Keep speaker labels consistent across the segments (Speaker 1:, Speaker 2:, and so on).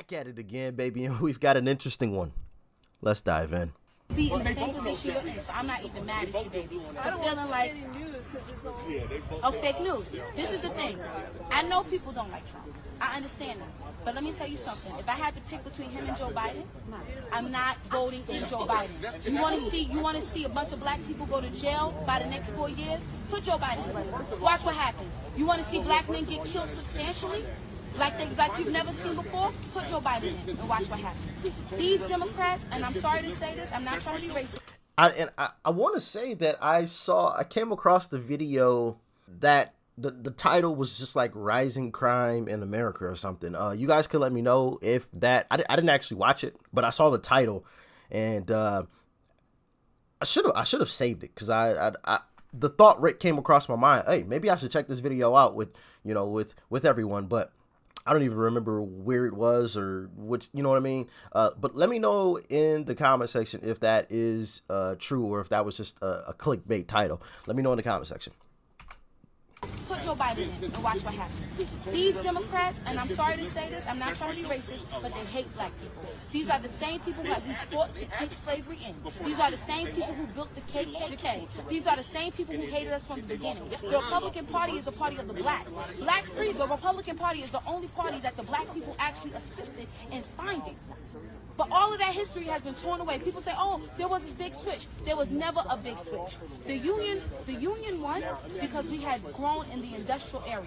Speaker 1: back at it again, baby, and we've got an interesting one. Let's dive in.
Speaker 2: Be in the same position you're in, so I'm not even mad at you, baby. I'm feeling like, oh, fake news. This is the thing. I know people don't like Trump. I understand that. But let me tell you something. If I had to pick between him and Joe Biden, I'm not voting in Joe Biden. You want to see a bunch of black people go to jail by the next 4 years? Put Joe Biden in. Watch what happens. You want to see black men get killed substantially? Like you've never seen before, put Joe Biden in and watch what happens. These Democrats, and I'm sorry to say this, I'm not trying to be racist.
Speaker 1: I want to say that I came across the video that the title was just like Rising Crime in America or something. You guys could let me know if that, I didn't actually watch it, but I saw the title, and I should have saved it, because the thought came across my mind, hey, maybe I should check this video out with everyone, but I don't even remember where it was or which, you know what I mean? But let me know in the comment section if that is true, or if that was just a clickbait title. Let me know in the comment section.
Speaker 2: Put Joe Biden in and watch what happens. These Democrats, and I'm sorry to say this, I'm not trying to be racist, but they hate black people. These are the same people who fought to keep slavery in. These are the same people who built the KKK. These are the same people who hated us from the beginning. The Republican Party is the party of the blacks. Blacks free, the Republican Party is the only party that the black people actually assisted in finding. But all of that history has been torn away. People say, oh, there was this big switch. There was never a big switch. The Union won because we had grown in the industrial era.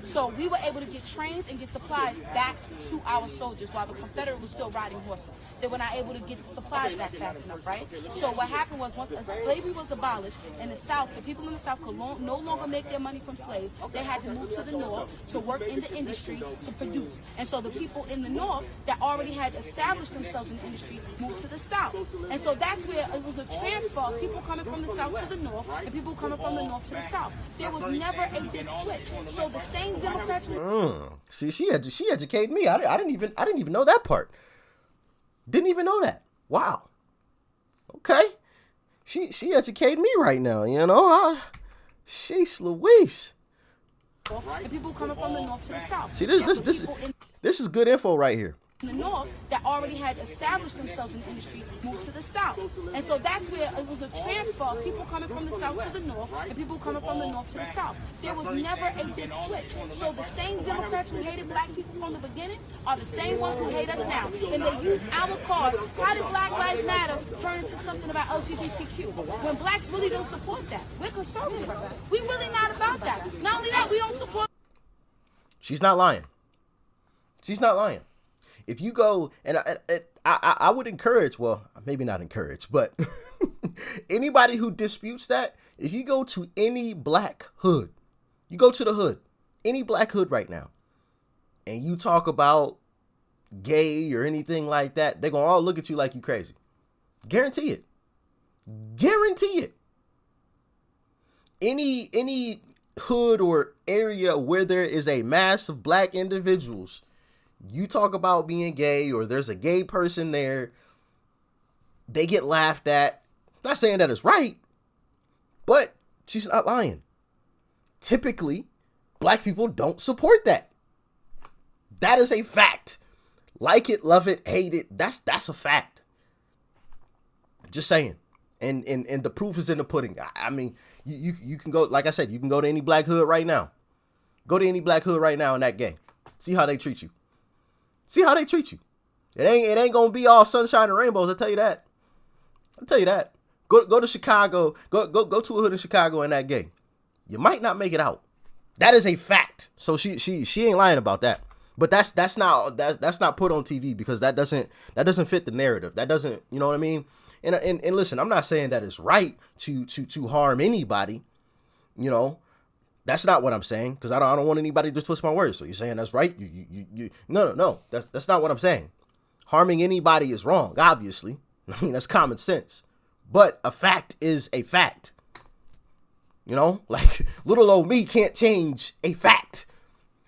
Speaker 2: So we were able to get trains and get supplies back to our soldiers while the Confederate was still riding horses. They were not able to get the supplies back fast enough, right? So what happened was, once slavery was abolished in the South, the people in the South could no longer make their money from slaves. They had to move to the North to work in the industry to produce. And so the people in the North that already had established themselves in the industry moved to the South. And so that's where it was a transfer of people coming from the South to the North and people coming from the North to the South. There was never a big switch. So the same Democrats.
Speaker 1: See, she educated me. I didn't even know that part. Didn't even know that. Wow. Okay. She educated me right now. You know. She's Louise.
Speaker 2: And people coming from the North to the South.
Speaker 1: See, this is good info right here.
Speaker 2: In the North that already had established themselves in the industry moved to the South. And so that's where it was a transfer of people coming from the South to the North and people coming from the North to the South. There was never a big switch. So the same Democrats who hated black people from the beginning are the same ones who hate us now. And they use our cause. How did Black Lives Matter turn into something about LGBTQ? When blacks really don't support that. We're conservative. We're really not about that. Not only that, we don't support.
Speaker 1: She's not lying. She's not lying. If you go, and I would encourage, well, maybe not encourage, but anybody who disputes that, if you go to any black hood, you go to the hood, any black hood right now, and you talk about gay or anything like that, they're going to all look at you like you crazy. Guarantee it. Guarantee it. Any hood or area where there is a mass of black individuals, you talk about being gay or there's a gay person there, they get laughed at. Not saying that it's right, but she's not lying. Typically, black people don't support that. That is a fact. Like it, love it, hate it. That's a fact. Just saying. And the proof is in the pudding. I mean, you can go, like I said, you can go to any black hood right now. Go to any black hood right now and that gay. See how they treat you. See how they treat you. It ain't gonna be all sunshine and rainbows. I'll tell you that. Go to Chicago. Go to a hood in Chicago and that gay. You might not make it out. That is a fact. So she ain't lying about that. But that's not put on TV because that doesn't fit the narrative. That doesn't, you know what I mean? And listen, I'm not saying that it's right to harm anybody. You know. That's not what I'm saying, because I don't want anybody to twist my words. So you're saying that's right? No. That's not what I'm saying. Harming anybody is wrong, obviously. I mean, that's common sense. But a fact is a fact. You know, like little old me can't change a fact.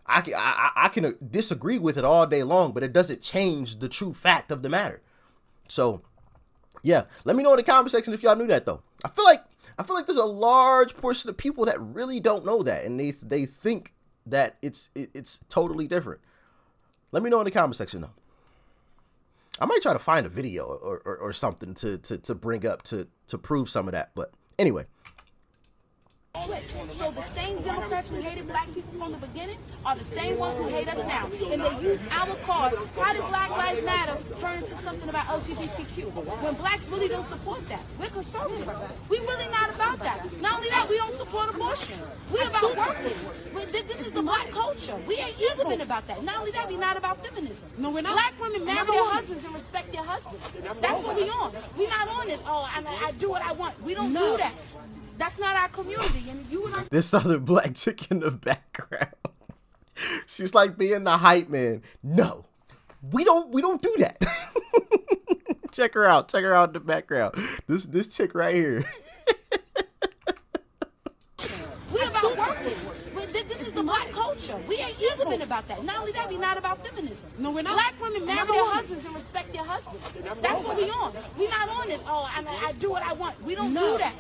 Speaker 1: I can disagree with it all day long, but it doesn't change the true fact of the matter. So, yeah, let me know in the comment section if y'all knew that, though. I feel like there's a large portion of people that really don't know that, and they think that it's totally different. Let me know in the comment section though. I might try to find a video or something to bring up to prove some of that. But anyway.
Speaker 2: So the same Democrats who hated black people from the beginning are the same ones who hate us now. And they use our cause. How did Black Lives Matter turn into something about LGBTQ? When blacks really don't support that. We're conservative. We're really not about that. Not only that, we don't support abortion. We're about working. This is the black culture. We ain't ever been about that. Not only that, we're not about feminism. No, we're not. Black women marry their husbands and respect their husbands. That's what we on. We're not on this, oh, I do what I want. We don't do that. That's not our community. And you and
Speaker 1: this other black chick in the background, she's like being the hype man. No, we don't do that. Check her out in the background. This chick right here.
Speaker 2: We're about working. This is the black culture. We ain't ever been about that. Not only that, we're not about feminism. No, we're not. Black women marry their husbands and respect their husbands. That's what we on. We're not on this, oh, I do what I want. We don't do that.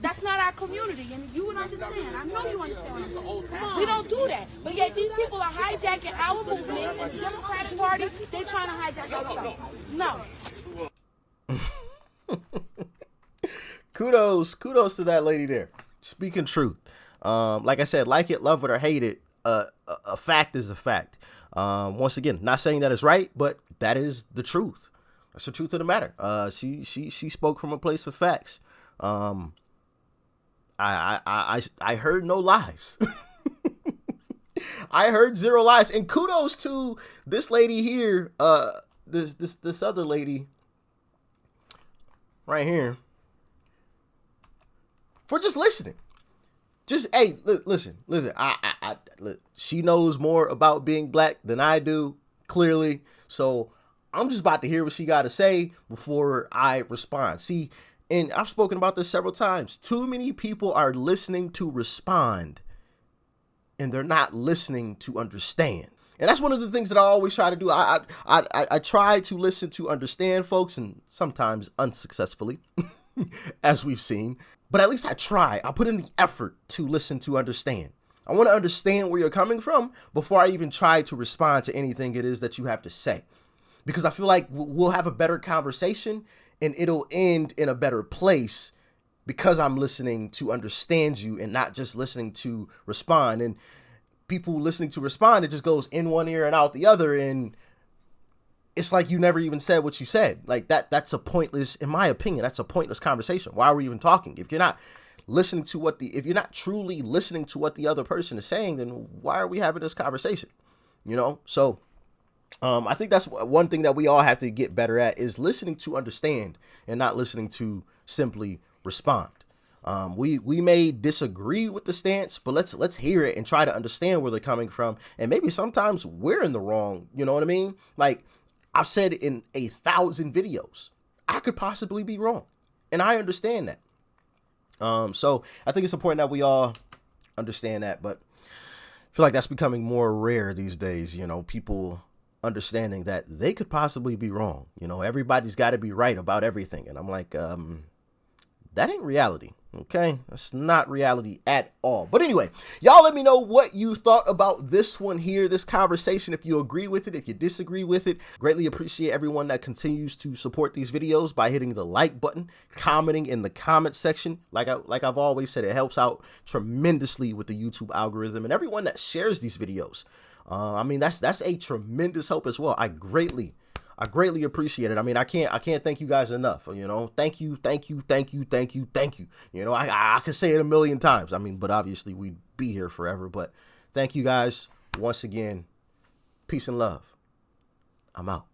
Speaker 2: That's not our community, and you would understand. I know you understand what I'm saying. We don't do that. But yet these people are hijacking our movement, this Democratic Party, they're trying to hijack our stuff. No.
Speaker 1: Kudos to that lady there. Speaking truth. Like I said, like it, love it, or hate it, a fact is a fact. Once again, not saying that it's right, but that is the truth. That's the truth of the matter. She spoke from a place of facts. I heard no lies. I heard zero lies, and kudos to this lady here, this other lady right here, for just listening. Just, hey, listen. Look, she knows more about being black than I do, clearly. So I'm just about to hear what she got to say before I respond. See. And I've spoken about this several times. Too many people are listening to respond, and they're not listening to understand. And that's one of the things that I always try to do. I try to listen to understand folks, and sometimes unsuccessfully, as we've seen. But at least I try. I put in the effort to listen to understand. I want to understand where you're coming from before I even try to respond to anything it is that you have to say. Because I feel like we'll have a better conversation, and it'll end in a better place because I'm listening to understand you and not just listening to respond. And people listening to respond, it just goes in one ear and out the other. And it's like you never even said what you said. Like that's a pointless, in my opinion, that's a pointless conversation. Why are we even talking? If you're not listening to if you're not truly listening to what the other person is saying, then why are we having this conversation? You know? So I think that's one thing that we all have to get better at, is listening to understand and not listening to simply respond. We may disagree with the stance, but let's hear it and try to understand where they're coming from. And maybe sometimes we're in the wrong. You know what I mean? Like I've said in 1,000 videos, I could possibly be wrong, and I understand that. So I think it's important that we all understand that, but I feel like that's becoming more rare these days. You know, people understanding that they could possibly be wrong. You know, everybody's got to be right about everything. And I'm like, that ain't reality. Okay, that's not reality at all. But anyway, y'all let me know what you thought about this one here, this conversation. If you agree with it, if you disagree with it. Greatly appreciate everyone that continues to support these videos by hitting the like button, commenting in the comment section. Like I've always said, it helps out tremendously with the YouTube algorithm, and everyone that shares these videos. I mean, that's a tremendous help as well. I greatly appreciate it. I mean, I can't thank you guys enough. You know, thank you. You know, I could say it a million times. I mean, but obviously we'd be here forever. But thank you guys once again. Peace and love. I'm out.